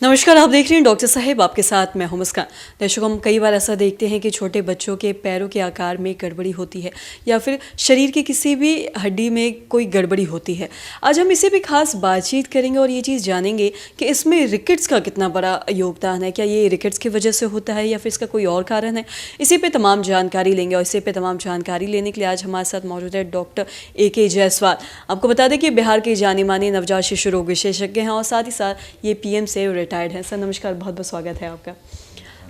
नमस्कार, आप देख रहे हैं डॉक्टर साहेब, आपके साथ मैं हूं मुस्कान। दर्शकों, हम कई बार ऐसा देखते हैं कि छोटे बच्चों के पैरों के आकार में गड़बड़ी होती है या फिर शरीर की किसी भी हड्डी में कोई गड़बड़ी होती है। आज हम इसे भी खास बातचीत करेंगे और ये चीज़ जानेंगे कि इसमें रिकेट्स का कितना बड़ा योगदान है। क्या ये रिकेट्स की वजह से होता है या फिर इसका कोई और कारण है? इसी पे तमाम जानकारी लेंगे और इसी पे तमाम जानकारी लेने के लिए आज हमारे साथ मौजूद है डॉक्टर AK जायसवाल। आपको बता दें कि बिहार के जाने माने नवजात शिशु रोग विशेषज्ञ हैं और साथ ही साथ ये PM से रिटायर्ड हैं। सर नमस्कार, बहुत बहुत स्वागत है आपका।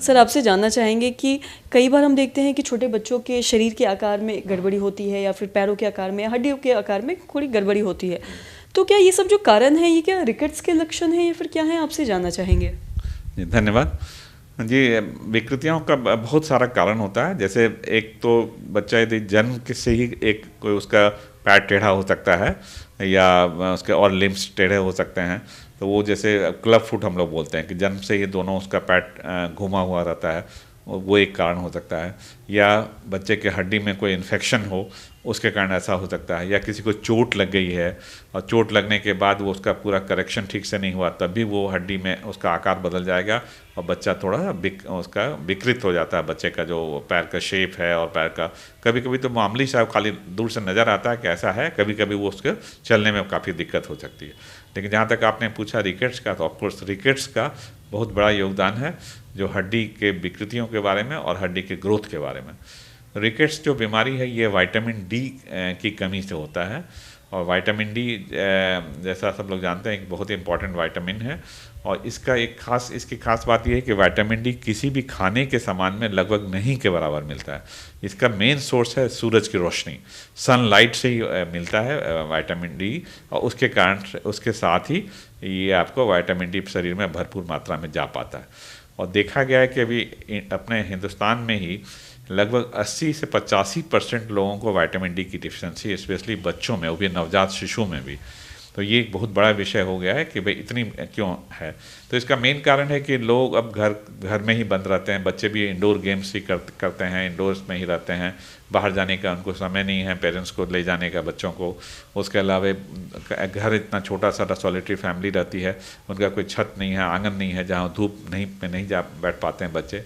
सर आपसे जानना चाहेंगे कि कई बार हम देखते हैं कि छोटे बच्चों के शरीर के आकार में गड़बड़ी होती है या फिर पैरों के आकार में, हड्डियों के आकार में थोड़ी गड़बड़ी होती है, तो क्या ये सब जो कारण है ये क्या रिकेट्स के लक्षण हैं या फिर क्या है, आपसे जानना चाहेंगे। जी धन्यवाद जी। विकृतियों का बहुत सारा कारण होता है। जैसे एक तो बच्चा यदि जन्म से ही एक कोई उसका पैर टेढ़ा हो सकता है या उसके और लिम्स टेढ़े हो सकते हैं, तो वो जैसे क्लब फुट हम लोग बोलते हैं कि जन्म से ही दोनों उसका पैर घुमा हुआ रहता है, वो एक कारण हो सकता है। या बच्चे के हड्डी में कोई इन्फेक्शन हो, उसके कारण ऐसा हो सकता है। या किसी को चोट लग गई है और चोट लगने के बाद वो उसका पूरा करेक्शन ठीक से नहीं हुआ, तब भी वो हड्डी में उसका आकार बदल जाएगा और बच्चा थोड़ा उसका विकृत हो जाता है। बच्चे का जो पैर का शेप है और पैर का कभी कभी तो मामूली सा खाली दूर से नज़र आता है कि ऐसा है, कभी कभी वो उसके चलने में काफ़ी दिक्कत हो सकती है। लेकिन जहाँ तक आपने पूछा रिकेट्स का, तो ऑफकोर्स रिकेट्स का बहुत बड़ा योगदान है जो हड्डी के विकृतियों के बारे में और हड्डी के ग्रोथ के बारे में। रिकेट्स जो बीमारी है ये विटामिन डी की कमी से होता है। और विटामिन डी जैसा सब लोग जानते हैं एक बहुत ही इंपॉर्टेंट विटामिन है। और इसकी खास बात यह है कि विटामिन डी किसी भी खाने के सामान में लगभग नहीं के बराबर मिलता है। इसका मेन सोर्स है सूरज की रोशनी, सनलाइट से ही मिलता है विटामिन डी। और उसके कारण उसके साथ ही ये आपको विटामिन डी शरीर में भरपूर मात्रा में जा पाता है। और देखा गया है कि अभी अपने हिंदुस्तान में ही लगभग 80 से 85% लोगों को विटामिन डी की डिफिशेंसी, स्पेशली बच्चों में, वो भी नवजात शिशु में भी। तो ये एक बहुत बड़ा विषय हो गया है कि भाई इतनी क्यों है। तो इसका मेन कारण है कि लोग अब घर में ही बंद रहते हैं। बच्चे भी इंडोर गेम्स ही करते हैं, इंडोर्स में ही रहते हैं। बाहर जाने का उनको समय नहीं है, पेरेंट्स को ले जाने का बच्चों को। उसके अलावा घर इतना छोटा सा सॉलिटरी फैमिली रहती है, उनका कोई छत नहीं है, आंगन नहीं है जहाँ धूप नहीं जा बैठ पाते हैं बच्चे।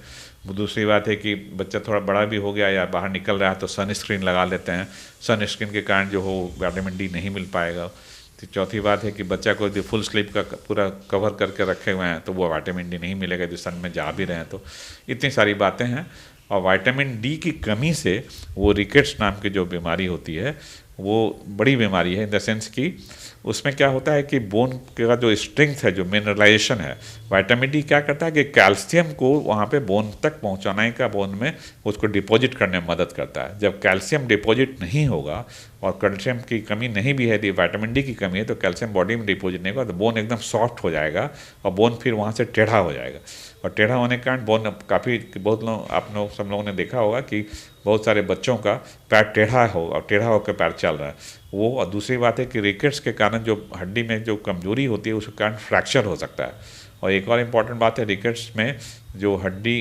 दूसरी बात है कि बच्चा थोड़ा बड़ा भी हो गया या बाहर निकल रहा है तो सन स्क्रीन लगा लेते हैं। सन स्क्रीन के कारण जो हो विटामिन डी नहीं मिल पाएगा। तो चौथी बात है कि बच्चा को जो फुल स्लीप का पूरा कवर करके रखे हुए हैं तो वो विटामिन डी नहीं मिलेगा जो सन में जा भी रहे हैं। तो इतनी सारी बातें हैं। और विटामिन डी की कमी से वो रिकेट्स नाम की जो बीमारी होती है वो बड़ी बीमारी है, इन द सेंस कि उसमें क्या होता है कि बोन का जो स्ट्रेंथ है, जो मिनरलाइजेशन है, विटामिन डी क्या करता है कि कैल्शियम को वहाँ पे बोन तक पहुँचाने का, बोन में उसको डिपॉजिट करने में मदद करता है। जब कैल्शियम डिपॉजिट नहीं होगा और कैल्शियम की कमी नहीं भी है, यदि विटामिन डी की कमी है, तो कैल्शियम बॉडी में डिपॉजिट नहीं होगा तो बोन एकदम सॉफ्ट हो जाएगा और बोन फिर वहाँ से टेढ़ा हो जाएगा। और टेढ़ा होने के कारण बोन बहुत लोग, आप लोग सब लोगों ने देखा होगा कि बहुत सारे बच्चों का पैर टेढ़ा हो और टेढ़ा होकर पैर चल रहा है वो। और दूसरी बात है कि रिकेट्स के कारण जो हड्डी में जो कमजोरी होती है उसके कारण फ्रैक्चर हो सकता है। और एक और इम्पॉर्टेंट बात है, रिकेट्स में जो हड्डी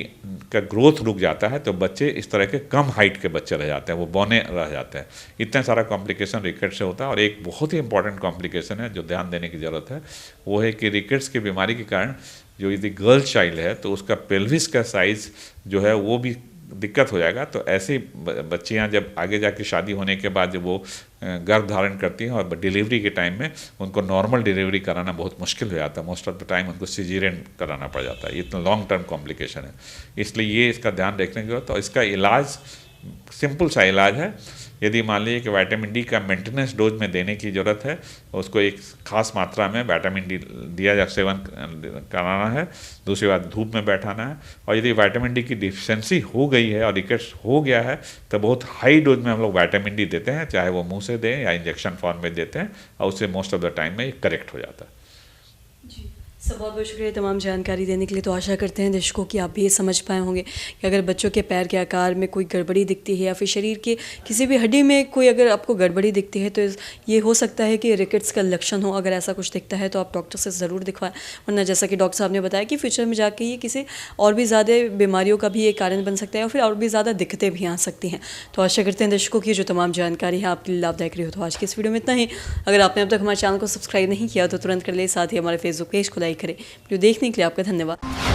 का ग्रोथ रुक जाता है तो बच्चे इस तरह के कम हाइट के बच्चे रह जाते हैं, वो बौने रह जाते हैं। इतना सारा कॉम्प्लिकेशन रिकेट्स से होता है। और एक बहुत ही इंपॉर्टेंट कॉम्प्लिकेशन है जो ध्यान देने की ज़रूरत है, वो है कि रिकेट्स की बीमारी के कारण जो यदि गर्ल चाइल्ड है तो उसका पेल्विस का साइज़ जो है वो भी दिक्कत हो जाएगा। तो ऐसी बच्चियां जब आगे जाके शादी होने के बाद जब वो गर्भ धारण करती हैं और डिलीवरी के टाइम में उनको नॉर्मल डिलीवरी कराना बहुत मुश्किल हो जाता है। मोस्ट ऑफ द टाइम उनको सिजेरियन कराना पड़ जाता है। ये इतना लॉन्ग टर्म कॉम्प्लिकेशन है, इसलिए ये इसका ध्यान रखने की जरूरत है। और इसका इलाज सिंपल सा इलाज है। यदि मान लीजिए कि विटामिन डी का मेंटेनेंस डोज में देने की ज़रूरत है, उसको एक खास मात्रा में विटामिन डी दिया जा सेवन कराना है। दूसरी बात, धूप में बैठाना है। और यदि विटामिन डी की डिफिशेंसी हो गई है और रिकेट्स हो गया है तो बहुत हाई डोज में हम लोग विटामिन डी देते हैं, चाहे वो मुंह से दें या इंजेक्शन फॉर्म में देते हैं, और उससे मोस्ट ऑफ द टाइम में करेक्ट हो जाता है। सब बहुत बहुत शुक्रिया तमाम जानकारी देने के लिए। तो आशा करते हैं दर्शकों कि आप भी ये समझ पाए होंगे कि अगर बच्चों के पैर के आकार में कोई गड़बड़ी दिखती है या फिर शरीर के किसी भी हड्डी में कोई अगर आपको गड़बड़ी दिखती है तो ये हो सकता है कि रिकेट्स का लक्षण हो। अगर ऐसा कुछ दिखता है तो आप डॉक्टर से ज़रूर दिखवाएं, वरना जैसा कि डॉक्टर साहब ने बताया कि फ्यूचर में जाके ये किसी और भी ज़्यादा बीमारियों का भी एक कारण बन सकता है और फिर और भी ज़्यादा दिक्कतें भी आ सकती हैं। तो आशा करते हैं दर्शकों की जो तमाम जानकारी है आपके लिए लाभदायक रही हो। तो आज की इस वीडियो में इतना ही। अगर आपने अब तक हमारे चैनल को सब्सक्राइब नहीं किया तो तुरंत कर ले, साथ ही हमारे फेसबुक पेज को लाइक करें। वीडियो देखने के लिए आपका धन्यवाद।